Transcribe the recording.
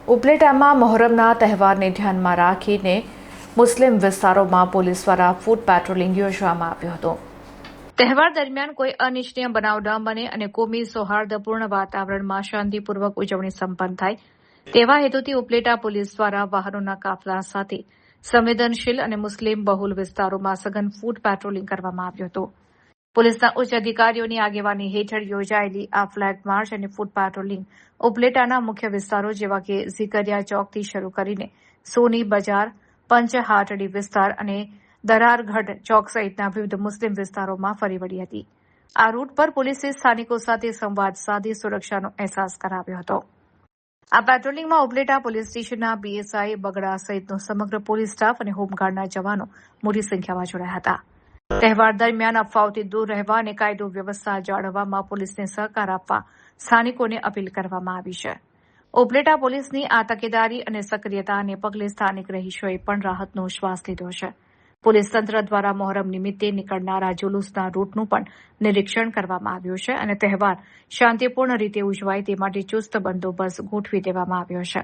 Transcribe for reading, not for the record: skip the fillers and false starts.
ઉપલેટામાં મોહરમના તહેવારને ધ્યાનમાં રાખીને મુસ્લિમ વિસ્તારોમાં પોલીસ દ્વારા ફૂટ પેટ્રોલિંગ યોજવામાં આવ્યું હતું. તહેવાર દરમિયાન કોઈ અનિચ્છનીય બનાવ ન બને અને કોમી સૌહાર્દપૂર્ણ વાતાવરણમાં શાંતિપૂર્વક ઉજવણી સંપન્ન થાય તેવા હેતુથી ઉપલેટા પોલીસ દ્વારા વાહનોના કાફલા સાથે સંવેદનશીલ અને મુસ્લિમ બહુલ વિસ્તારોમાં સઘન ફૂટ પેટ્રોલિંગ કરવામાં આવ્યું હતું. પોલીસના ઉચ્ચ અધિકારીઓની આગેવાની હેઠળ યોજાયેલી આ ફ્લેગ માર્ચ અને ફૂટ પેટ્રોલિંગ ઉપલેટાના મુખ્ય વિસ્તારો જેવા કે ઝીકરિયા ચોકથી શરૂ કરીને સોની બજાર, પંચહાટડી વિસ્તાર અને દરારગઢ ચોક સહિતના વિવિધ મુસ્લિમ વિસ્તારોમાં ફરી વળી હતી. આ રૂટ પર પોલીસે સ્થાનિકો સાથે સંવાદ સાધી સુરક્ષાનો અહેસાસ કરાવ્યો હતો. આ પેટ્રોલિંગમાં ઉપલેટા પોલીસ સ્ટેશનના પીએસઆઈ બગડા સહિતનો સમગ્ર પોલીસ સ્ટાફ અને હોમગાર્ડના જવાનો મોટી સંખ્યામાં જોડાયા હતા. તહેવાર દરમિયાન અફવાઓથી દૂર રહેવા અને કાયદો વ્યવસ્થા જાળવવામાં પોલીસને સહકાર આપવા સ્થાનિકોને અપીલ કરવામાં આવી છે. ઉપલેટા પોલીસની આ તકેદારી અને સક્રિયતાને પગલે સ્થાનિક રહીશોએ પણ રાહતનો શ્વાસ લીધો છે. પોલીસ તંત્ર દ્વારા મોહરમ નિમિત્તે નીકળનારા જુલુસના રૂટનું પણ નિરીક્ષણ કરવામાં આવ્યું છે અને તહેવાર શાંતિપૂર્ણ રીતે ઉજવાય તે માટે ચુસ્ત બંદોબસ્ત ગોઠવી દેવામાં આવ્યો છે.